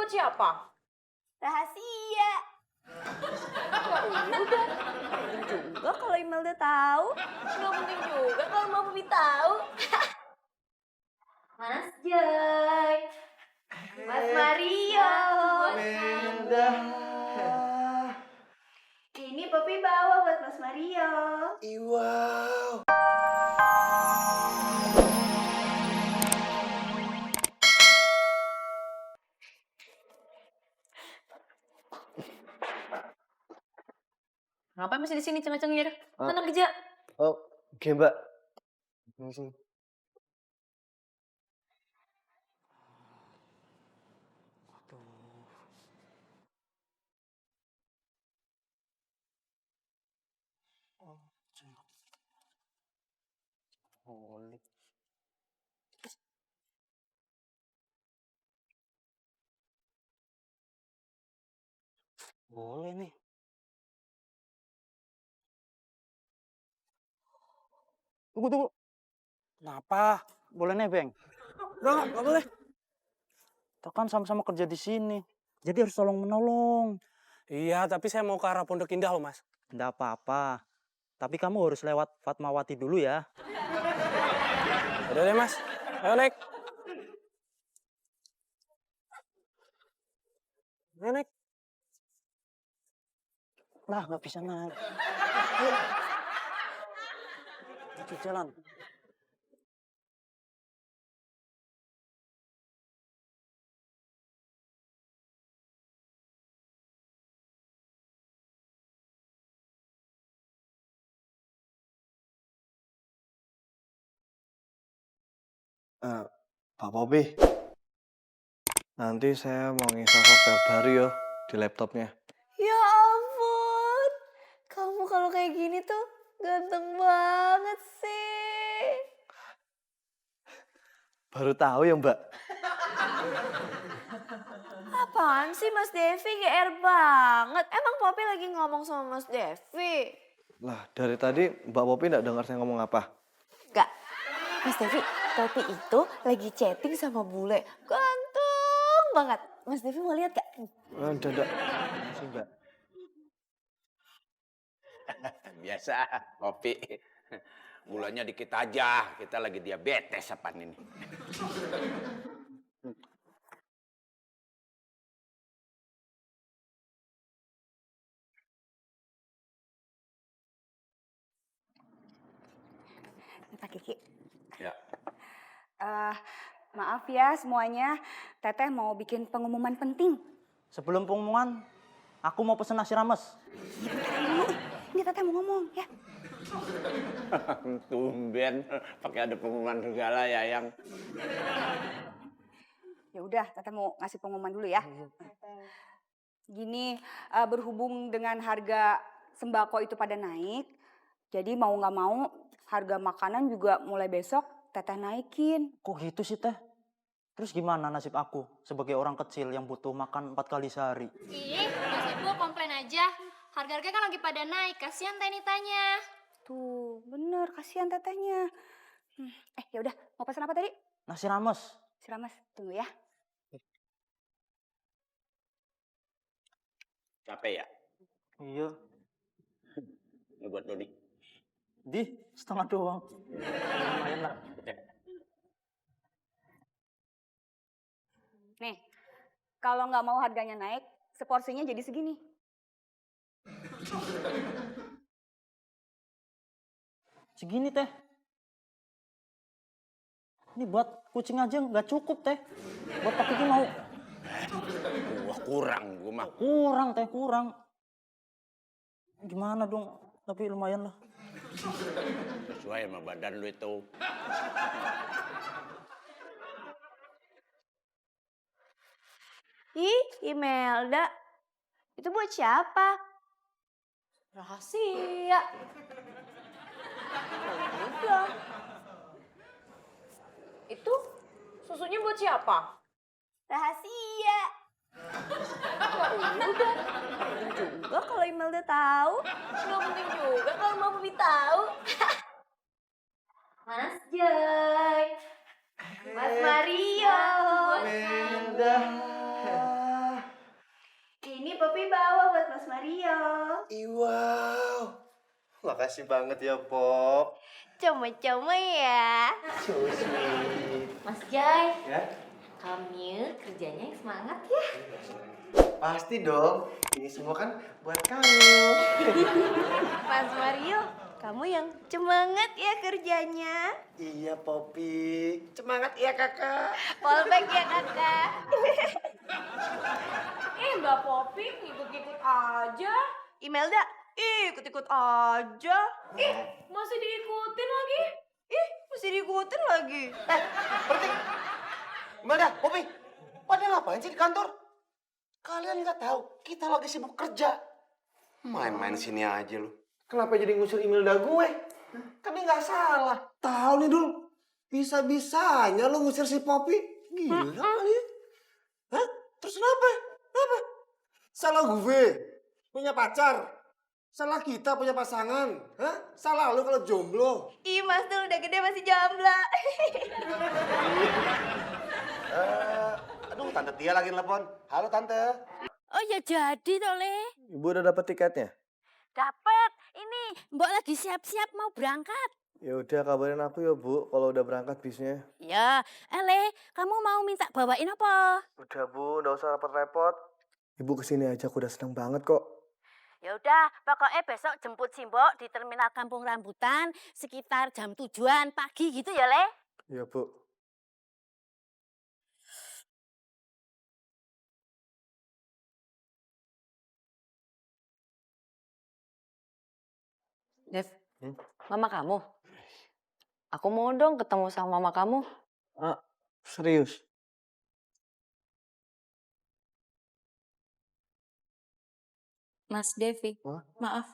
buat siapa? Rahasia. Ya udah. Penting juga kalau Imelda tahu. Nggak penting juga kalau Mbak Popi tahu. Mas Joy. Mas Mario. Imelda. Ini Popi bawa buat Mas Mario. Wow. Ngapain masih di sini cengir-cengir? Sana kerja. Oh, oke Mbak. Ini sini. Boleh. Boleh nih. Tunggu. Kenapa? Boleh nebeng? Enggak boleh. Kita kan sama-sama kerja di sini. Jadi harus tolong menolong. Iya, tapi saya mau ke arah Pondok Indah loh, Mas. Nggak apa-apa. Tapi kamu harus lewat Fatmawati dulu ya. Udah deh, Mas. Ayo naik. Ayo naik. Lah, nggak bisa naik. Ayo. Jalan. Pak Popi, nanti saya mau nginstal software baru ya di laptopnya. Ya ampun. Kamu kalau kayak gini tuh ganteng banget sih. Baru tahu ya Mbak? Apaan sih Mas Devi, GR banget. Emang Popi lagi ngomong sama Mas Devi? Lah, dari tadi Mbak Popi nggak dengar saya ngomong apa? Enggak. Mas Devi, Popi itu lagi chatting sama bule. Ganteng banget. Mas Devi mau lihat gak? Dadah. Masih Mbak. Biasa, kopi. Gulanya dikit aja, kita lagi diabetes apaan ini. Pak Kiki. Ya. Maaf ya semuanya, Teteh mau bikin pengumuman penting. Sebelum pengumuman, aku mau pesen nasi rames. Ini Teteh mau ngomong ya. Tumben, pakai ada pengumuman segala ya yang. Ya udah, Teteh mau ngasih pengumuman dulu ya. Gini, berhubung dengan harga sembako itu pada naik, jadi mau nggak mau harga makanan juga mulai besok Teteh naikin. Kok gitu sih, Teh? Terus gimana nasib aku sebagai orang kecil yang butuh makan 4 kali sehari? Ih, Mas Ibu komplain aja. Harga-harga kan lagi pada naik, kasihan Tenitanya. Tuh, bener, kasihan Tetehnya. Ya udah, mau pesan apa tadi? Nasi rames. Siramas, tunggu ya. Capek ya? Iya. Ini buat Doni. Di setengah doang. Lumayan lah. Nih, kalau nggak mau harganya naik, seporsinya jadi segini. Segini, Teh. Ini buat kucing aja nggak cukup, Teh. Buat Pak Kiki mau. Wah kurang, gua mah. Kurang, Teh, kurang. Gimana dong? Tapi lumayan lah. Sesuai sama badan lu itu. Ih, Imelda. Itu buat siapa? Rahasia. Oh, udah. Itu susunya buat siapa? Rahasia. Ya udah. Penting juga kalau Imelda tahu. Nggak penting juga kalau Mbak Popi tahu. Mas Joy. Mas Mario. Imelda. Mario. Wow, makasih banget ya, Pop. Cuma-cuma ya. So sweet. Mas Jai, Ya? kamu kerjanya yang semangat ya. Pasti dong. Ini semua kan buat kamu. Mas Mario, kamu yang semangat ya kerjanya. Iya, Popi. Semangat ya, Kakak. Polback ya kakak. Mbak Popi ngikut-ngikut aja. Imelda, ikut-ikut aja. Masih diikutin lagi. Masih diikutin lagi. Berarti, Imelda, Popi, pada ngapain sih di kantor? Kalian nggak tahu, kita lagi sibuk kerja. Main-main sini aja lu. Kenapa jadi ngusir Imelda gue? Kan dia nggak salah. Tahu nih, Dul. Bisa-bisanya lu ngusir si Popi. Gila kali ya. Hah? Terus kenapa? Kenapa? Salah gue punya pacar. Salah kita punya pasangan. Hah? Salah lu kalau jomblo. Ih, Mas Dul udah gede masih jomblo. Aduh, Tante Tia lagi nelfon. Halo, Tante. Oh ya jadi toh, Le. Ibu udah dapet tiketnya? Dapet. Ini Mbok lagi siap-siap mau berangkat. Ya udah kabarin aku ya, Bu, kalau udah berangkat bisnya. Ya, Le, kamu mau minta bawain apa? Udah, Bu, nggak usah repot-repot. Ibu kesini aja, aku udah seneng banget kok. Ya udah, pokoknya besok jemput si Mbok di terminal Kampung Rambutan sekitar jam 7-an pagi gitu ya, Le. Iya, Bu. Dev, mama kamu? Aku mau dong ketemu sama mama kamu. Ah, serius? Mas Devi, Hah? maaf.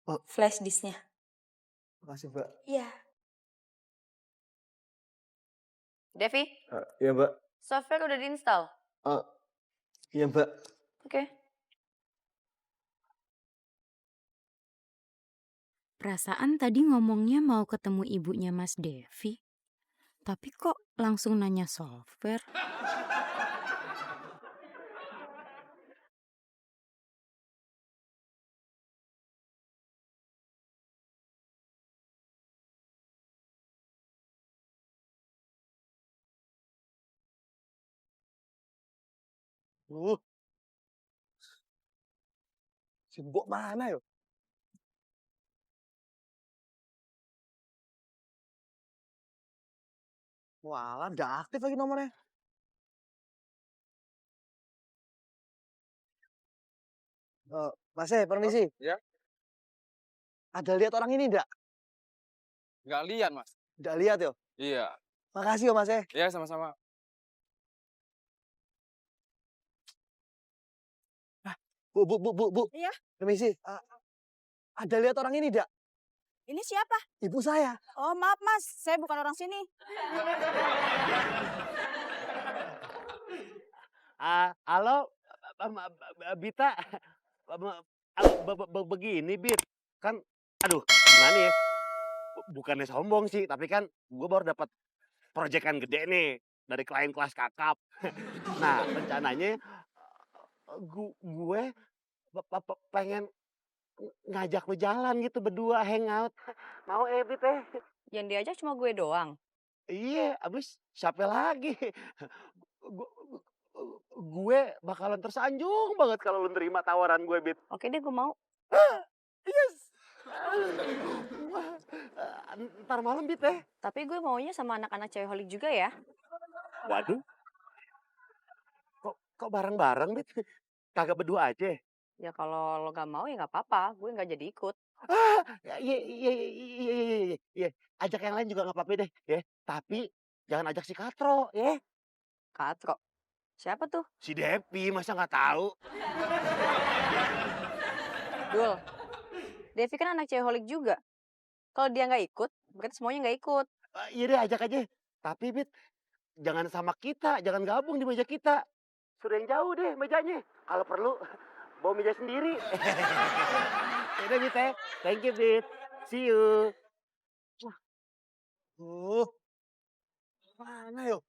Oh. Flash disknya. Makasih, Mbak. Iya. Devi, Iya, Mbak. software udah diinstal. Iya, Mbak. Oke. Perasaan tadi ngomongnya mau ketemu ibunya Mas Devi. Tapi kok langsung nanya software? Si Mbok mana yo? Walah, nggak aktif lagi nomornya. Mas, permisi. Ya? Ada lihat orang ini enggak? Nggak lihat, Mas. Nggak lihat yo. Iya. Makasih yo, Mas. Iya, sama-sama. Bu. Iya? Permisi. Ada lihat orang ini enggak? Ini siapa? Ibu saya. Oh maaf Mas, saya bukan orang sini. Halo, Bita. Begini, Bit. Kan, aduh, gimana ya? Bukannya sombong sih, tapi kan gue baru dapat proyekan gede nih dari klien kelas kakap. Nah, rencananya gue pengen ngajak lu jalan gitu berdua hangout. Mau Bit eh? Yang diajak cuma gue doang. Iya, abis siapa lagi? Gue bakalan tersanjung banget kalau lu terima tawaran gue, Bit. Oke deh, gue mau. Yes. Ntar malam, Bit eh. Tapi gue maunya sama anak-anak cewek holik juga ya. Waduh. Kok bareng-bareng, Bit? Kagak berdua aja? Ya kalau lo gak mau ya gak apa-apa, gue gak jadi ikut. Iya. Ajak yang lain juga gak apa-apa deh, ya. Tapi jangan ajak si Katro, ya. Katro? Siapa tuh? Si Devi, masa gak tahu? Dul, Devi kan anak cewek holik juga. Kalau dia gak ikut, berarti semuanya gak ikut. Iya deh, ajak aja. Tapi, Bit, jangan sama kita, jangan gabung di meja kita. Suruh yang jauh deh mejanya. Kalau perlu, bawa meja sendiri. Yaudah, Bit, eh. Thank you, Bit. See you. Mana yo?